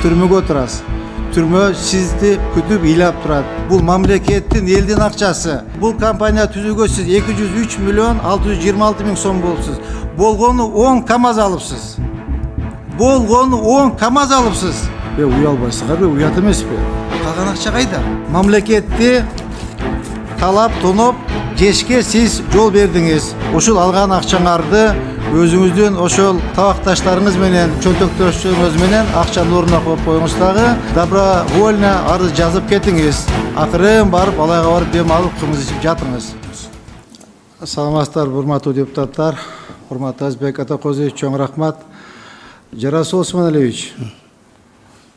Türmöge oturasız. Türmö sizdi kütüp ilap turat. Bul mamlekettin eldin akçası. Bul kampanya tüzügö siz 203 milyon 626 bin so'm bolupsiz. Bolgonu 10 kamaz alıpsız. Bolgonu 10 kamaz alıpsız. Be uyalbaysыңар be, uyat emес be. Kalgan akça kayda? Mamleketти talap toноп жешке siz жол бердиңиz. Ошол алган акчаңарды өзүңүздүн ошол табакташтарыңыз менен, чөнтөктөшүңүз менен акчанын ордуна коюп коюңуз дагы добровольно арыз жазып кетиңиз. Акырын барып алайга барып дем алып кымыз ичип жатыңыз. Саламатсыздар, урматтуу депутаттар, урматтуу Азбек Атакозович, чоң рахмат. Жарасул Осмоналиевич,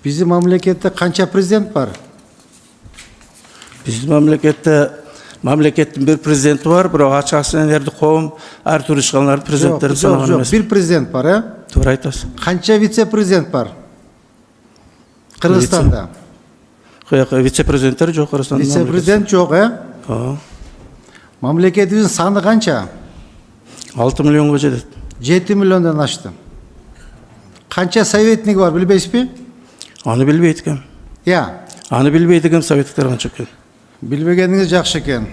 биздин мамлекетте канча президент бар? Биздин мамлекеттин бир президенти бар, бирок ачык акционерди коом ар түрдүү ишканаларды президенттерди санаган эмес. Бир президент бар, э? Туура айтасыз. Канча вице-президент бар? Кыргызстанда. Вице-президенттер жок Кыргызстанда. Вице-президент жок, э? Мамлекетибиздин саны канча? 6 миллионго жетет. 7 миллиондон ашты. Канча советник бар, билбейсизби? Аны билбейт экен. Аны билбейт экен, советтиктер канча экен. Билбегениңиз жакшы экен.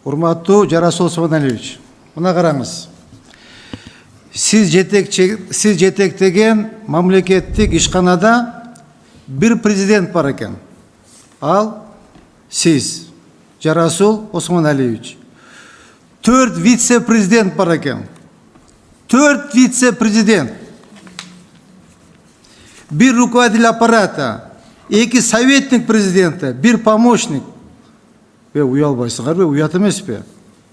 Урматтуу Жарасул Осмоналиевич, мына караңыз. Сиз жетектеген мамлекеттик ишканада бир президент бар экен. Ал сиз, Жарасул Осмоналиевич. 4 вице-президент бар экен. 4 вице-президент. Бир руководитель аппарата, 2 советник президента, бир помощник. Бе уялбайсыңар бе, уят эмес бе?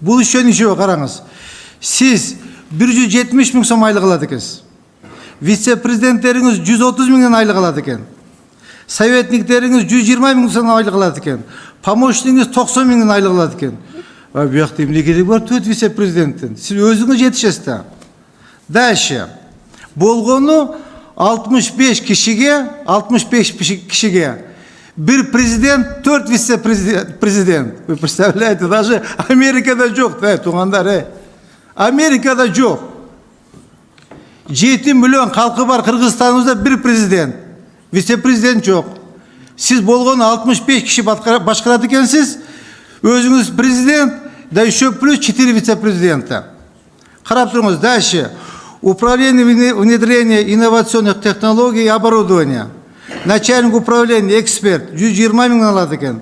Бул ишче ничего караңыз. Сиз 170 миң сом айлык алат экенсиз. Вице-президенттериңиз 130 миңден айлык алат экен. Советниктериңиз 120 миң сом айлык алат экен. Помощнигиңиз 90 миңден айлык алат экен. Буякта эмне кереги бар 4 вице-президенттен? Сиз өзүңүз жетишесиз да. Дальше. Болгону 65 кишиге бир президент, 4 вице-президент. Вы представляете, даже Америкада жок, тугандар, Америкада жок. 7 миллион халкы бар Кыргызстаныбызда бир президент, вице-президент жок. Сиз болгону 65 киши башкарат экенсиз, өзүңүз президент, да еще плюс 4 вице-президента. Карап туруңуз, дальше. Управление внедрения инновационных технологий и оборудования. Начальник управления, эксперт, 120 миң алат экен.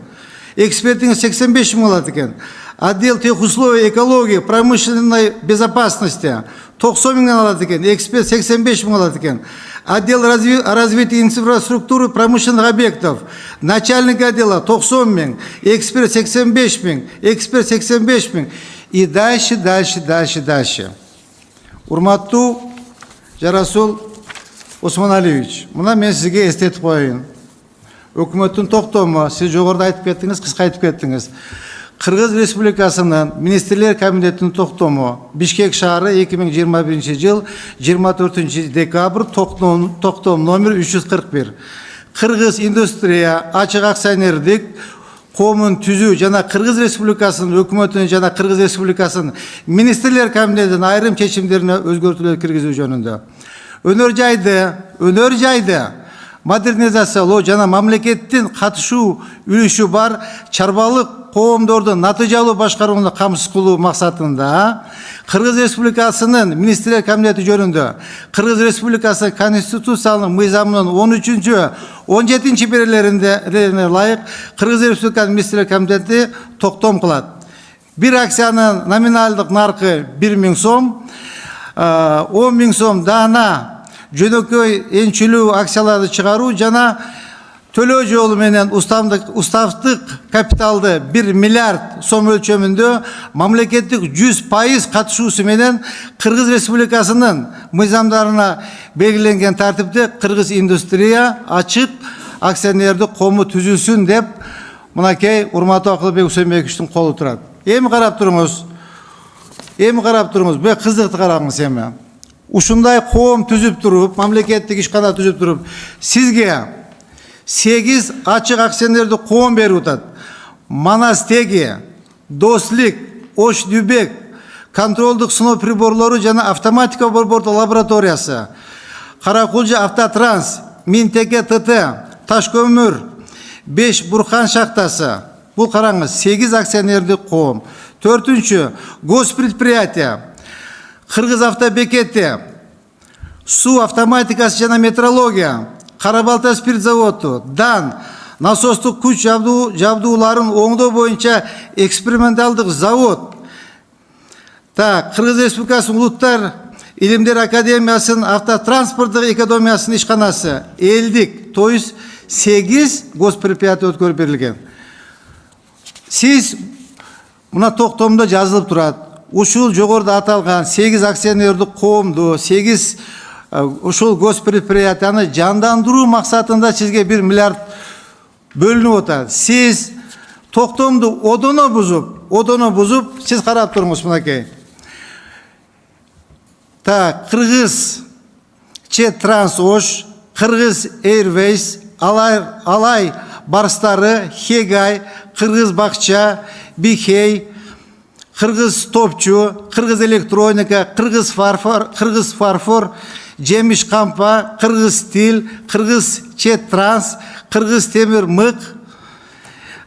Экспертиңиз 85 миң алат экен. Отдел техусловий, экологии, промышленной безопасности 90 миңден алат экен. Эксперт 85 миң алат экен. Отдел развития инфраструктуры промышленных объектов. Начальник отдела 90 миң. Эксперт 85 миң. Эксперт 85 миң. И дальше. Урматтуу Жарасул Осмоналиевич, мына мен сизге эстетип коеюн. Өкмөттүн токтому, сиз жогоруда айтып кеттиңиз, кыска айтып кеттиңиз. Кыргыз Республикасынын Министрлер Комитетинин токтому Бишкек шаары 2021 жыл 24 декабрь токтом номер 341. Кыргыз индустрия ачык акционердик коомун түзүү жана Кыргыз Республикасынын өкмөтүнүн жана Кыргыз Республикасынын Министрлер Комитетинин айрым чечимдерине өзгөртүүлөр киргизүү жөнүндө. Өнөр жайды модернизациялоо жана мамлекеттин катышуу үлүшү бар чарбалык коомдорду натыйжалуу башкарууну камсыз кылуу максатында Кыргыз Республикасынын Министрлер Комитети жөнүндө Кыргыз Республикасы Конституциялык мыйзамынын 13-17 берелерине ылайык Кыргыз Республикасынын Министрлер Комитети токтом кылат. Бир акциянын номиналдык наркы 1 миң сом, 10 миң сом даана жөнөкөй энчилүү акцияларды чыгаруу жана төлөө жолу менен уставдык капиталды 1 миллиард сом өлчөмүндө мамлекеттик 100% катышуусу менен Кыргыз Республикасынын мыйзамдарына белгиленген тартипте Кыргыз индустрия ачык акционердик коому түзүлсүн деп мынакей урматтуу Акылбек Усенбековичтин колу турат. Эми карап туруңуз. Бе кыздыкты караңыз эми. Ушундай коом түзүп туруп, мамлекеттик ишкана түзүп туруп, сизге 8 ачык акционердик коом берип атат. Манастеги, Дослик, Ош-Дюбек, контролдук сыноо приборлору жана автоматика борбордуу лабораториясы, Каракулжа Автотранс, Минтеке ТТ, Ташкөмір, 5 Бурхан шахтасы. Бұл қараңыз, 8 акционерлік қоғам. 4-ші, госпредприятие, Қырғыз автобекеті, су автоматикасы жана метрология, Қарабалта спирт заводу, Дан, насостық күч жабдууларын оңдоо боюнча эксперименталдык завод. Кыргыз Республикасынын Улуттар Илимдер Академиясынын автотранспорттук экономиясынын ишканасы, элдик, то есть 8 госпредприятие өткөрүп берилген. Сиз мына токтомдо жазылып турат. Ушул жогоруда аталган 8 акционердик коомду, 8 ушул госпредприятияны жандандыруу максатында сизге 1 миллиард бөлүнүп атат. Сиз токтомду одоно бузуп, сиз карап туруңуз мынакей. Кыргыз Четтранс-Ош, Кыргыз Эйрвейс, Алай Барстары, Хегай, Кыргыз Бакча, Бихей, Кыргыз Топчу, Кыргыз Электроника, Кыргыз Фарфор, Жемиш Кампа, Кыргыз Стил, Кыргыз Четтранс, Кыргыз Темир Мык,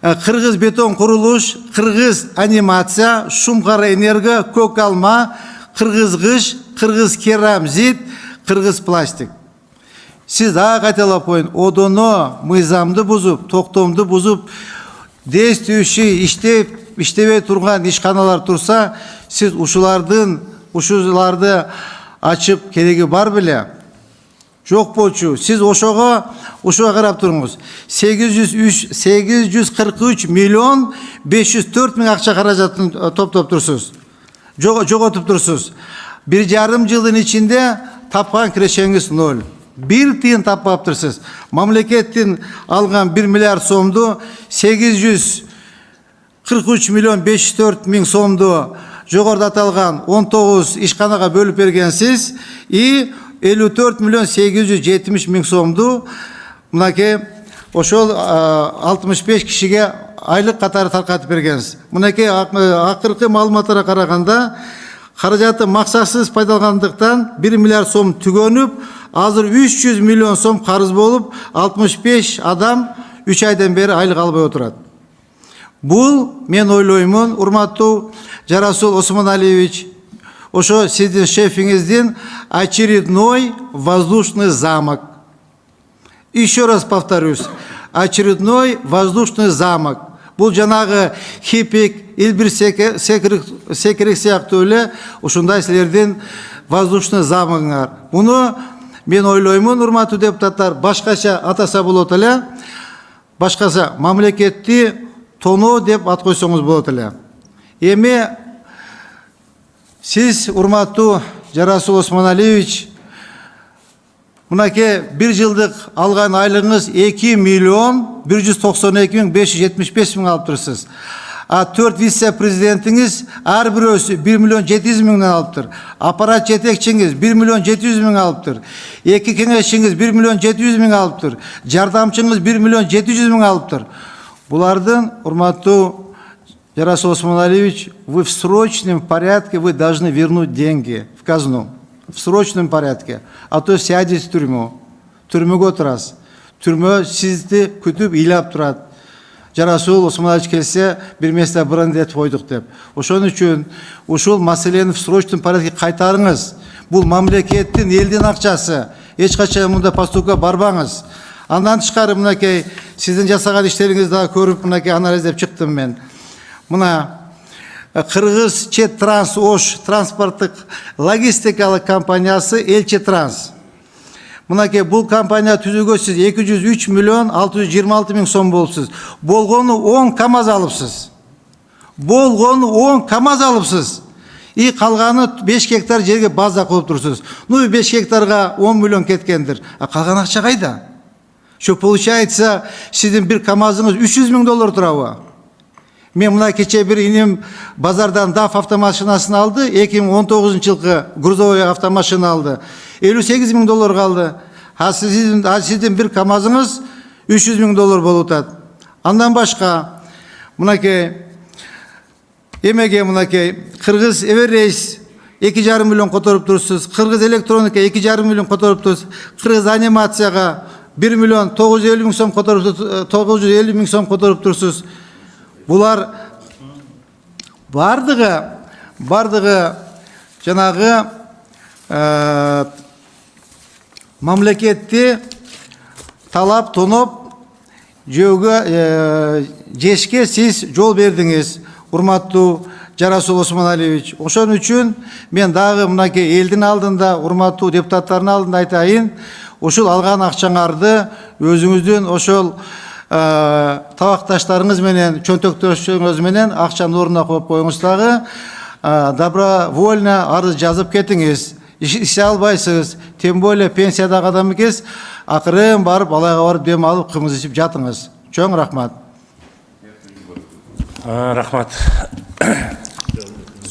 Кыргыз Бетон Курулуш, Кыргыз Анимация, Шумкара Энерго, Көк Алма, Кыргыз Гыш, Кыргыз Керамзит, Кыргыз Пластик. Сиз дагы кайталап коюн, одоно мыйзамды бузуп, токтомду бузуп, действующий иштебей турган ишканалар турса, сиз ушуларды ачып кереги бар беле? Жок болчу. Сиз ошого карап туруңуз. 843 миллион 504 миң акча каражатын топтоп турсуз. Жоготуп турсуз. 1,5 жылдын ичинде тапкан кирешеңиз 0. 1 тыйын таппаптырсыз. Мамлекеттин алган 1 миллиард сомду 843 миллион 504 миң сомду жогоруда аталган 19 ишканага бөлүп бергенсиз и 54 миллион 870 миң сомду мынакей ошол 65 кишиге айлык катары таркатып бергенсиз. Мынакей акыркы маалыматтарга караганда каражаты максатсыз пайдалангандыктан 1 миллиард сом түгөнүп, азыр 300 миллион сом карыз болуп, 65 адам 3 айдан бери айлык албай отурат. Бул мен ойлоймун, урматтуу Жарасул Осмоналиевич, ошо сиздин шефиңиздин очередной воздушный замок. Еще раз повторюсь, очередной воздушный замок. Бул жанагы Хипик, Илбир Секирик сыяктуу эле ушундай силердин воздушный замогуңар. Муну мен ойлоймун, урматтуу депутаттар, башкача атаса болот эле, башкача мамлекетти тоноо деп ат койсоңуз болот эле. Эми сиз, урматтуу Жарасул Осмоналиевич, мынакей 1 жылдык алган айлыгыңыз 2 миллион 192 миң 575 миң алып турсуз. 4 вице-президентиңиз ар бирөөсү 1 миллион 700 миңден алыптыр. Аппарат жетекчиңиз 1 миллион 700 миң алыптыр. 2 кеңешчиңиз 1 миллион 700 миң алыптыр. Жардамчыңыз 1 миллион 700 миң алыптыр. Булардын, урматтуу Жарасул Осмоналиевич, вы в срочном порядке вы должны вернуть деньги в казну. В срочном порядке. А то сядете в тюрьму. Түрмөгө отурасыз. Түрмө сизди күтүп ыйлап турат. Жарасул Осмоналиевич келсе, бир месте бренд этип койдук деп. Ошон үчүн ушул маселени в срочном порядке кайтарыңыз. Бул мамлекеттин, элдин акчасы. Эч качан мында поступка барбаңыз. Андан тышкары мынакей сиздин жасаган иштериңизди дагы көрүп мынакей анализдеп чыктым мен. Мына Кыргыз Четтранс-Ош транспорттук логистикалык компаниясы Элчетранс. Мынакей бул компания түзүүгө сиз 203 миллион 626 миң сом болупсуз. Болгону 10 КАМАЗ алыпсыз. И калганы 5 гектар жерге база коюп турсуз. 5 гектарга 10 миллион кеткендир. А калган акча кайда? Что получается, сиздин бир КАМАЗыңыз 300 миң доллар турабы? Мен мына кече бир иним базардан DAF автомашинасын алды, 2019 жылкы грузовой автомашина алды. 58 миң доллар калды. Сиздин бир КАМАЗыңыз 300 миң доллар болуп атат. Андан башка мынакей эмеге мынакей Кыргыз Эверрейс 2,5 миллион которуп турсуз, Кыргыз Электроника 2,5 миллион которуп турсуз, Кыргыз Анимацияга 1.950.000 so'm ko'tarib 950.000 so'm ko'tarib tursiz. Bular bardығы жаңағы мамлекетті талап тоноп жешке сіз жол бердіңіз, урматтуу Жарасул Осмоналиевич. Ошон үчүн мен дагы мынакей элдин алдында, урматтуу депутаттардын алдында айтайын, ошол алган акчаңарды өзүңүздүн ошол табакташтарыңыз менен, чөнтөктөшүңүз менен акчанын ордуна коюп коюңуз дагы. Добровольно арыз жазып кетиңиз. Ише албайсыз, тем более пенсияда адам экенсиз, акырын барып алайга барып дем алып кымыз ичип жатыңыз. Чоң рахмат. Рахмат.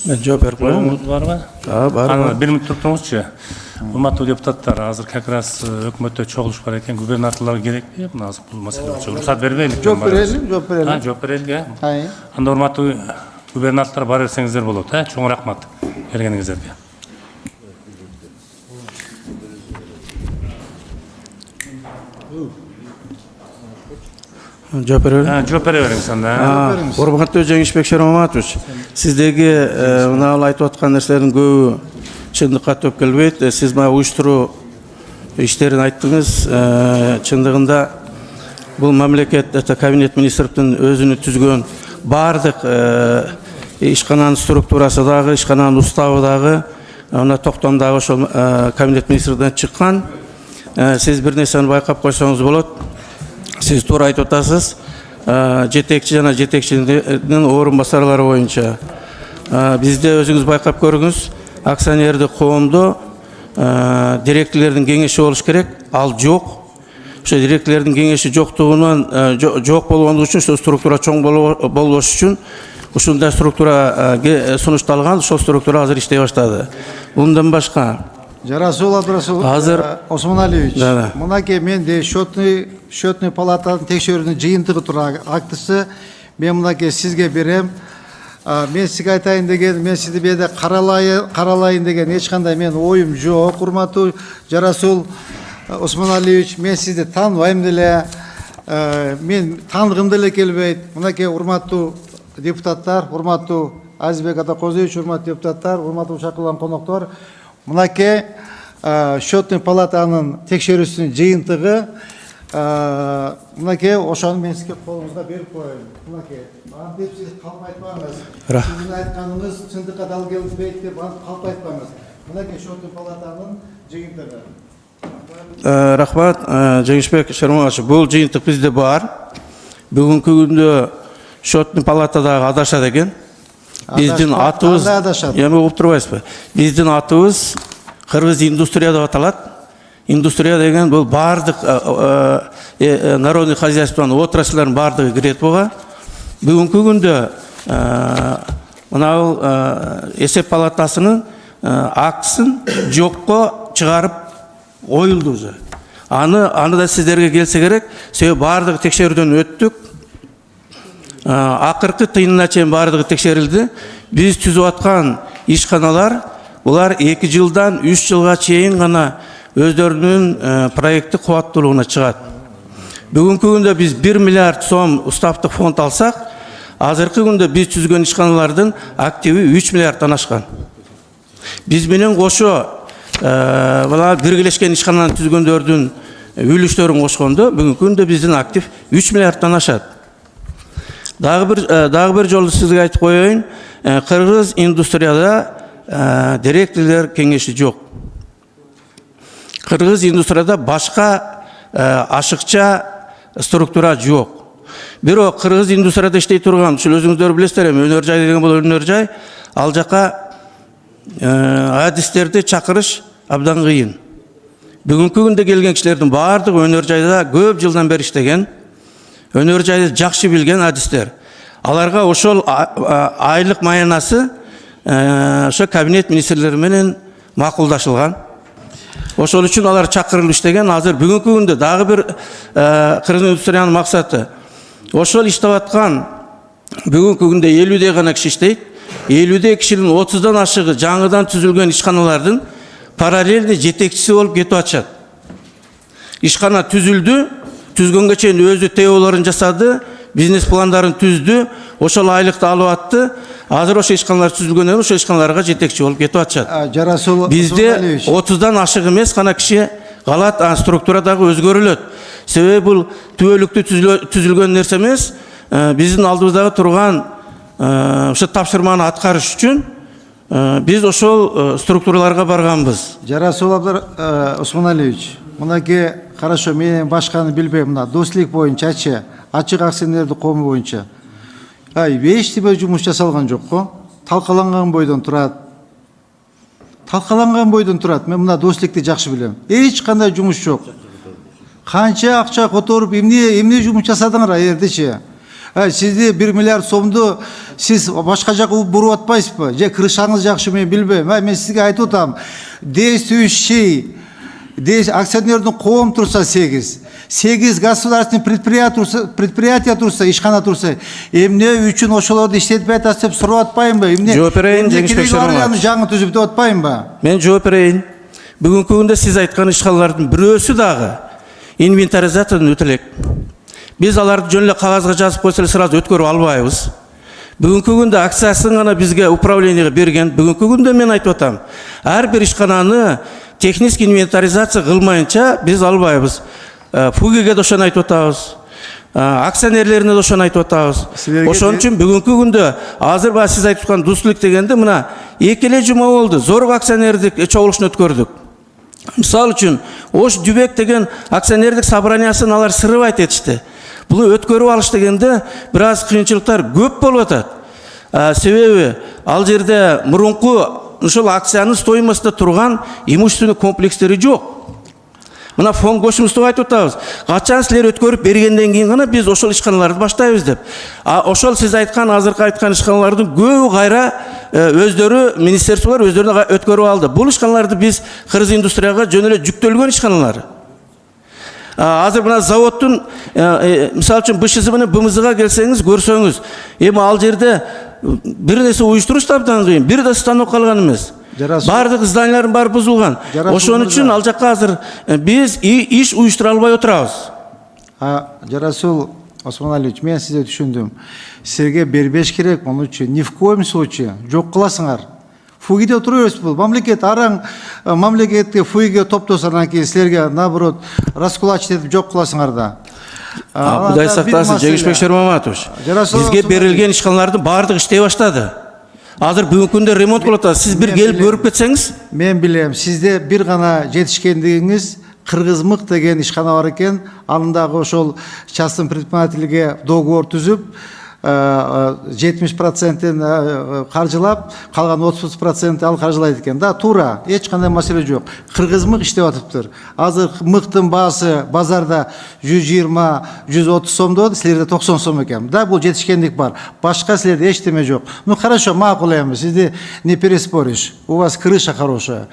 Мен жооп берип коеюн. Барбы? Бар. Бир мүнөт токтоңузчу. Урматтуу депутаттар, азыр как раз өкмөттө чогулуш бар экен, губернаторлор керекпи? Мына азыр бул маселе боюнча уруксат бербейлик. Жооп берели. Жооп берели. Анда урматтуу губернаторлор бара берсеңиздер болот, чоң рахмат келгениңиздерге. Жооп берели. Жооп бере бериңиз анда. Урматтуу Жеңишбек Шермаматович, сиздеги мына айтып аткан нерселердин көбү чындыкка төп келбейт. Сиз мына уюштуруу иштерин айттыңыз. Чындыгында бул мамлекет кабинет министрликтин өзүнүн түзгөн бардык ишкананын структурасы дагы, ишкананын уставы дагы, ана токтом дагы ошол кабинет министрлигинен чыккан. Сиз бир нерсени байкап койсоңуз болот. Сиз туура айтып атасыз. Жетекчи жана жетекчинин орун басарлары боюнча бизде өзүңүз байкап көрүңүз, акционердик коомдо директорлордун кеңеши болуш керек, ал жок. Ошо директорлордун кеңеши жоктугунан жок болгондугу үчүн ошо структура чоң болбош үчүн ушундай структура сунушталган, ошол структура азыр иштей баштады. Мындан башка Жарасул Осмоналиевич, мынакей менде счетный палатанын текшерүүнүн жыйынтыгы тура актысы мен мынакей сизге берем. Мен сизге айтайын деген, мен сизди беде каралайын деген эч кандай мен оюм жок. Урматтуу Жарасул Осмоналиевич, мен сизди тааныбайм деле, мен таангым деле келбейт. Мынакей урматтуу депутаттар, урматтуу Азизбек Атакозович, урматтуу депутаттар, урматтуу шакырылган коноктор, мынакей счетный палатанын текшерүүсүнүн жыйынтыгы, мынакей ошону мен сизге колуңузга берип коеюн. Мынакей, антип сиз калп айтпаңыз. Сиздин айтканыңыз чындыкка дал келбейт деп калп айтпаңыз. Мынакей счетный палатанын жыйынтыгы. Рахмат, Жеңишбек Шермаматович, бул жыйынтык бизде бар. Бүгүнкү күндө счетный палатадагы адашат экен. Биздин атыбыз, эми угуп турбайсызбы? Биздин атыбыз Кыргыз индустрия деп аталат. Индустрия деген бул бардык народный хозяйствонун отрасльдердин бардыгы кирет буга. Бүгүнкү күндө мына эсеп палатасынын актысын жокко чыгарып оюлду уже. Аны да сиздерге келсе керек. Себеби бардыгы текшерүүдөн өттүк. Акыркы тыйынына чейин бардыгы текшерилди. Биз түзүп аткан ишканалар, булар 2 жылдан 3 жылга чейин гана өздөрүнүн проекти кубаттуулугуна чыгат. Бүгүнкү күндө биз 1 миллиард сом уставдык фонд алсак, азыркы күндө биз түзгөн ишканалардын активи 3 миллиарддан ашкан. Биз менен кошо биргелешкен ишкананы түзгөндөрдүн үлүштөрүн кошкондо бүгүнкү күндө биздин актив 3 миллиарддан ашат. Дагы бир жолу сизге айтып коеюн, Кыргыз индустрияда директорлор кеңеши жок. Кыргыз индустрияда башка ашыкча структура жок. Бирок Кыргыз индустрияда иштей турган, ушул өзүңүздөр билесиздер, өнөр жай деген бул өнөр жай, ал жака адистерди чакырыш абдан кыйын. Бүгүнкү күндө келген кишилердин баардыгы өнөр жайда көп жылдан бери иштеген, өнөр жайды жакшы билген адистер. Аларга ошол айлык маянасы ошо кабинет министрлери менен макулдашылган. Ошол үчүн алар чакырылып иштеген. Азыр бүгүнкү күндө дагы бир Кыргыз индустриянын максаты ошол иштеп аткан бүгүнкү күндө 50дей гана киши иштейт. 50дей кишинин 30дан ашыгы жаңыдан түзүлгөн ишканалардын параллельный жетекчиси болуп кетип атышат. ишкана түзүлдү, түзгөнгө чейин өзү теорияларын жасады, бизнес пландарын түздү, ошол айлыкты алып атты. Азыр ошо ишканалар түзүлгөндөн кийин ошо ишканаларга жетекчи болуп кетип атышат. Жарасул Бизде 30-дан ашык эмес гана киши калат, структура дагы өзгөрүлөт. Себеби бул түбөлүктүү түзүлгөн нерсе эмес, биздин алдыбыздагы турган ошо тапшырманы аткарыш үчүн биз ошол структураларга барганбыз. Жарасул Осмоналиевич, мынаке хорошо, мен башканы билбейм, мына достук боюнчачы, ачык акционердик коому боюнча эчтеме жумуш жасалган жок го. Талкаланган бойдон турат. Мен мына достукты жакшы билем. Эч кандай жумуш жок. Канча акча которуп, эмне жумуш жасадыңар аердечи? Сизди 1 миллиард сомду сиз башка жака буруп атпайсызбы? Же кырышаңыз жакшы, мен билбейм. Мен сизге айтып атам. Действующий акционердин коом турса 8 государственный предприятия турса, ишкана турса, эмне үчүн ошолорду иштетпей атасыз деп сурап атпайынбы? Жооп берейин, Жеңишбек Шароматович. Жаңы түзүп деп атпайынбы? Мен жооп берейин. Бүгүнкү күндө сиз айткан ишканалардын бирөөсү дагы инвентаризациядан өтө элек. Биз аларды жөн эле кагазга жазып койсо эле сразу өткөрүп албайбыз. Бүгүнкү күндө акциясын гана бизге управлениеге берген. Бүгүнкү күндө мен айтып атам, ар бир ишкананы техник инвентаризация кылмайынча биз албайбыз. Фугиге да ошону айтып атабыз. Акционерлерине да ошону айтып атабыз. Ошон үчүн бүгүнкү күндө азыр баа сиз айтып аткан достук дегенде мына 2 эле жума болду. Зорго акционердик чогулушун өткөрдүк. Мисалы үчүн, Ош Дүбек деген акционердик собраниясын алар сырыбайт этишти. Бул өткөрүп алыш дегенде бир аз кыйынчылыктар көп болуп атат. Себеби ал жерде мурунку ошол акциянын стоимостунда турган имущественный комплекстери жок. Мына фонд кошумузду айтып атабыз. Качан силер өткөрүп бергенден кийин гана биз ошол ишканаларды баштайбыз деп. Ошол сиз айткан, азыркы айткан ишканалардын көбү кайра өздөрү министрликтер өздөрүнө өткөрүп алды. Бул ишканаларды биз кыргыз индустрияга жөн эле жүктөлгөн ишканалар. Азыр мына заводдун мисалы үчүн БШЗ менен БМЗга келсеңиз, көрсөңүз, эми ал жерде бир нерсе уюштуруш да абдан кыйын. Бир да станок калган эмес. Бардык зданиялардын баары бузулган. Ошон үчүн ал жакка азыр биз иш уюштура албай отурабыз. Жарасул Осмоналиевич, мен сизди түшүндүм. Силерге бербеш керек, муну үчүн ни в коем случае жок кыласыңар. Фугиде тура бересиз бул. Мамлекет араң мамлекетке фугиге топтосо, анан кийин силерге наоборот раскулачить этип жок кыласыңар да. Кудай сактасын, Жеңишбек Шароматович. Бизге берилген ишканалардын баардыгы иштей баштады. Азыр бүгүнкү күндө ремонт кылып атат. Сиз бир келип көрүп кетсеңиз? Мен билем, сизде бир гана жетишкендигиңиз Кыргыз мык деген ишкана бар экен. Анындагы ошол частный предпринимательге договор түзүп, 70%-ин каржылап, калган 30% ал каржылайт экен. Да, туура, эч кандай маселе жок. Кыргыз мык иштеп атыптыр. Азыр мыктын баасы базарда 120-130 сомдо, силерде 90 сом экен. Да, бул жетишкендик бар. Башка силерде эчтеме жок. Ну хорошо, макул эми, сизди не переспоришь. У вас крыша хорошая.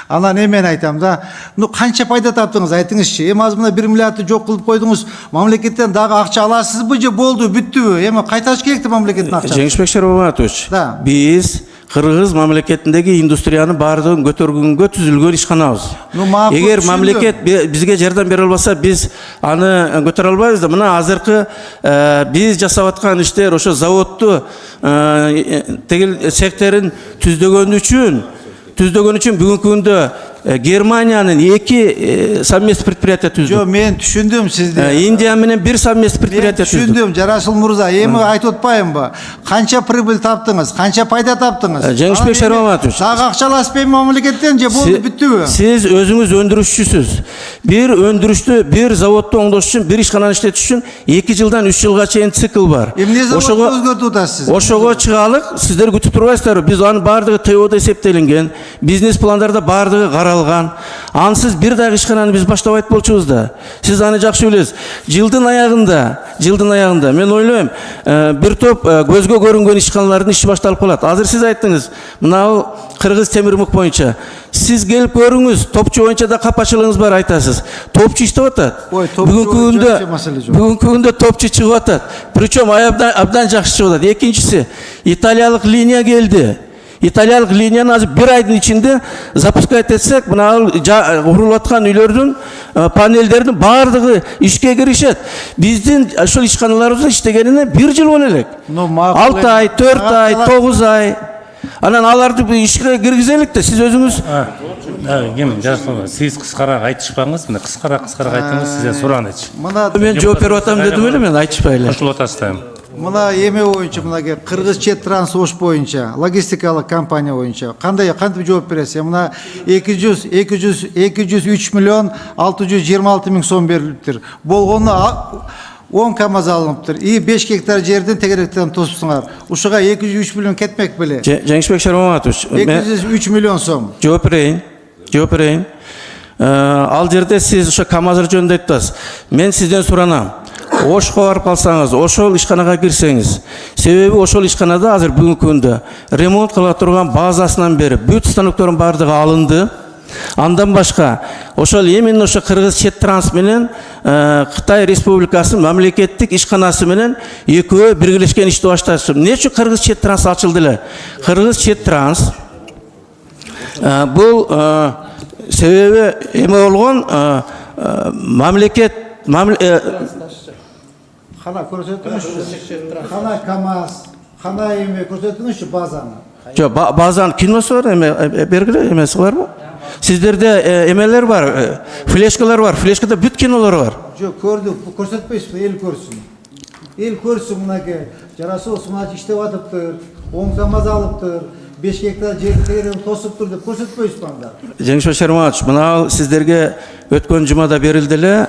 Анан эмен айтам да. Ну канча пайда таптыңыз, айтыңызчы. Эми азыр мына 1 миллиардты жок кылып койдуңуз. Мамлекеттен дагы акча аласызбы же болду, бүттүбү? Эми кайташ керекти мамлекеттин акчасын. Жеңишбек Шароматович, биз Кыргыз мамлекетиндеги индустрияны баардыгын көтөргөнгө түзүлгөн ишканабыз. Эгер мамлекет бизге жардам бере албаса, биз аны көтөрө албайбыз да. Мына азыркы биз жасап аткан иштер ошо заводду тегил цехтерин түздөгөн үчүн бүгүнкү күндө Германиянын 2 совместный предприятие түздү. Жо, мен түшүндүм сизди. Индия менен 1 совместный предприятие түздү. Түшүндүм, Жарасул мырза. Эми айтып атпаймынбы? Канча прибыль таптыңыз? Канча пайда таптыңыз? Жеңишбек Шароматович. Дагы акча аласызбы мамлекеттен же болду, бүттүбү? Сиз өзүңүз өндүрүшчүсүз. Бир өндүрүштү, бир заводду оңдош үчүн, бир ишкананы иштетиш үчүн 2 жылдан 3 жылга чейин цикл бар. Эмне заводду өзгөртүп атасыз? Ошого чыгалык, сиздер күтүп турбайсыздарбы? Биз анын баардыгы ТОдо эсептелинген, бизнес пландарда баардыгы каралган. Ансыз бир дагы ишкананы биз баштабайт болчубуз да. Сиз аны жакшы билесиз. Жылдын аягында мен ойлойм, бир топ көзгө көрүнгөн ишканалардын иши башталып калат. Азыр сиз айттыңыз, мына Кыргыз темир мык боюнча. Сиз келип көрүңүз, топчу боюнча да капачылыгыңыз бар айтасыз. Топчу иштеп атат. Бүгүнкү күндө топчу чыгып атат. Причем абдан жакшы чыгып атат. Экинчиси, италиялык линия келди. Италиялық линияны азыр bir айдың içinde запускать етсек, мына құрылып жатқан үйлердің панельдердің бардығы ішке кірішет. Біздің ошол ишканаларыбыз иштегенине 1 жыл боло элек. 6 ай, 4 ай, 9 ай. Анан аларды ишке киргизелик да сиз өзүңүз. Ким Жарасул, сиз кыскараак айтышпаңыз, мына кыскараак айттыңыз, сизден суранычы. Мен жооп берип атам дедим эле, мен айтышпай эле. Кошулуп атасыздар. Мына эме боюнча, мына Кыргыз Чет Транс Ош боюнча, логистикалык компания боюнча кантип жооп бересиз? Мына 203 миллион 626 миң сом берилиптир. Болгону 10 КАМАЗ алыныптыр. И 5 гектар жерден тегеректен тосупсуңар. Ушуга 203 миллион кетмек беле. Жеңишбек Шароматович, 203 миллион сом. Жооп берейин. Ал жерде сиз ошо КАМАЗдар жөнүндө айттыңыз. Мен сизден суранам. Ошко барып калсаңыз, ошол ишканага кирсеңиз. Себеби ошол ишканада азыр бүгүнкү күндө ремонт кыла турган базасынан бери бүт станоктордун бардыгы алынды. Андан башка ошол именно ошо Кыргыз Чет Транс менен Кытай Республикасынын мамлекеттик ишканасы менен экөө биргелешкен ишти башташты. Эмне үчүн Кыргыз Чет Транс ачылды эле? Кыргыз Чет Транс бул себеби эме болгон мамлекет Кана көрсөтүңүзчү. Кана КАМАЗ, кана эме көрсөтүңүзчү базаны. Жок, базанын киносу бар, эме бергиле эмеси барбы? Сиздерде эмелер бар, флешкалар бар. Флешкада бүт кинолор бар. Жок, көрдүк, көрсөтпөйсүзбү, эл көрсүн. Эл көрсүн мынаке. Жарасыл Османович иштеп атыптыр, 10 КАМАЗ алыптыр, 5 гектар жерди тосуптур деп көрсөтпөйсүзбү анда? Жеңишбек Шароматович, мына сиздерге өткөн жумада берилди эле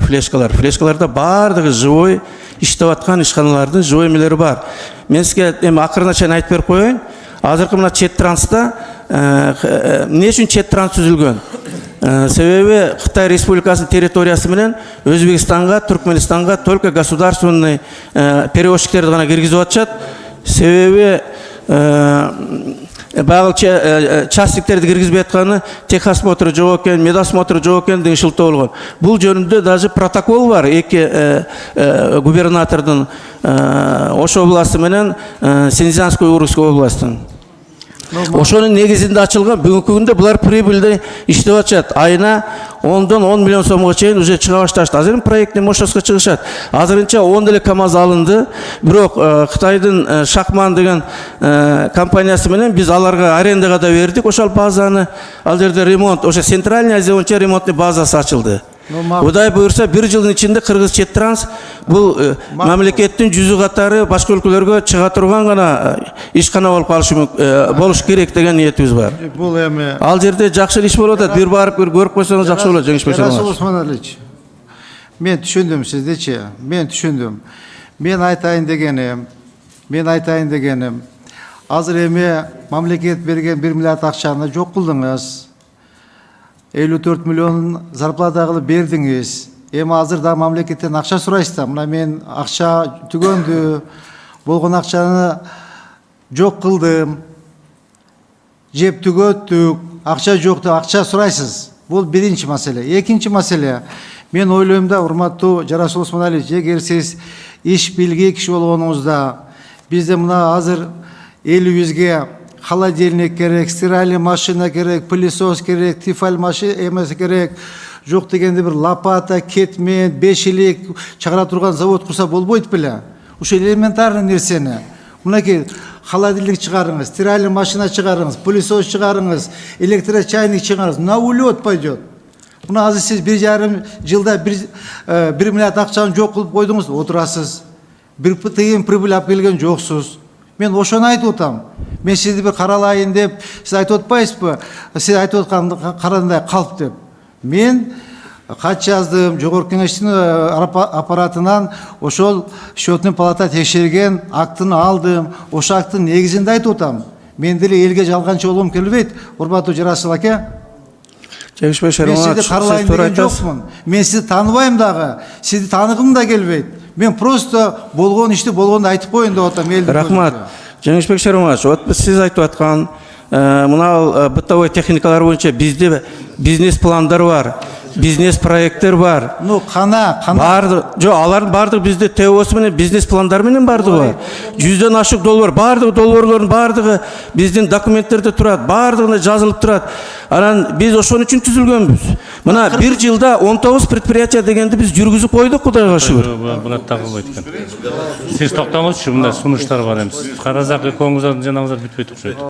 флешкалар. Флешкаларда бардыгы живой иштеп аткан ишканалардын живой эмелери бар. Мен сизге эми акырына чейин айтып берип коеюн. Азыркы мына Чет Транста эмне үчүн Чет Транс түзүлгөн? Себеби Кытай Республикасынын территориясы менен Өзбекстанга, Түркменистанга только государственный перевозчиктерди гана киргизип атышат. Себеби багыл частиктерди киргизбей атканы техосмотру жок экен, медосмотру жок экен деген шылтоо болгон. Бул жөнүндө даже протокол бар эки губернатордун Ош областы менен Синьцзянской Уральской областын. Ошонун негизинде ачылган бүгүнкү күндө булар прибыльде иштеп атышат. Айына 10-дон 10 миллион сомго чейин уже чыга башташты. Азыр проектный мощностько чыгышат. Азырынча 10 деле КАМАЗ алынды. Бирок Кытайдын Шахман деген компаниясы менен биз аларга арендага да бердик ошол базаны. Ал жерде ремонт, ошо Центральный Азия боюнча ремонтный базасы ачылды. Удай буюрса 1 жылдын ичинде Кыргыз Чет Транс бул мамлекеттин жүзү катары башка өлкөлөргө чыга турган гана ишкана болуш керек деген ниетибиз бар. Бул эми Ал жерде жакшы иш болуп атат. Бир барып көрүп койсоңуз жакшы болот, Жеңишбек Жарасыл Османович. Мен түшүндүм сиздичи. Мен түшүндүм. Мен айтайын дегеним, азыр эми мамлекет берген 1 миллиард акчаны жок кылдыңыз. 54 миллион зарплата кылып бердиңиз. Эми азыр да мамлекеттен акча сурайсыздар. Мына мен акча түгөндү. Болгон акчаны жок кылдым. Жеп түгөттүк. Акча жок деп акча сурайсыз. Бул биринчи маселе. Экинчи маселе. Мен ойлойм да, урматтуу Жарасыл Османович, эгер сиз иш билгей киши болгонуңузда, бизде мына азыр элибизге холодильник керек, стиральный машина керек, пылесос керек, тефаль машина эмеси керек. Жок дегенде бир лопата, кетмен, бешилик чыгара турган завод курса болбойт беле? Ушул элементарный нерсени. Мынакей холодильник чыгарыңыз, стиральный машина чыгарыңыз, пылесос чыгарыңыз, электрочайник чыгарыңыз. На улет пойдет. Мына азыр сиз 1,5 жылда 1 миллиард акчаны жок кылып койдуңуз, отурасыз. Бир тыйын прибыль алып келген жоксуз. Мен ошону айтып атам. Мен сизди бир каралайын деп, сиз айтып атпайсызбы? Сиз айтып аткан карандай калп деп. Мен кат жаздым, жогорку кеңештин аппаратынан ошол счетный палата текшерген актыны алдым. Ошол актын негизинде айтып атам. Мен деле элге жалганчы болгум келбейт, урматтуу Жарасыл аке. Жеңишбек Шароматович, мен сизди каралайын деген жокмун. Мен сизди тааныбайм дагы. Сизди тааныгым да келбейт. Мен просто болгон ишти болгондо айтып коеюн деп атам элдин. Рахмат. Жеңишбек Шароматович, вот сиз айтып аткан мына бытовой техникалар боюнча бизде бизнес пландар бар. бизнес проекттер бар. Ну, қана. Барды, жо, алардың бардығы бізде ТО-сы менен, бизнес пландар менен бардығы бар. 100-ден ашық доллар, бардығы долларлардың бардығы біздің документтерде тұрады, бардығына жазылып тұрады. Анан біз ошон үчүн түзүлгөнбүз. Мына бир жылда 19 предприятие дегенди біз жүргүзүп койдук, Кудайга шүгүр. Буна тагылбайт экен. Сиз токтоңузчу, мындай сунуштар бар эми. Карасак экөөңүздөр жанагыңыздар бүтпөйт окшойт.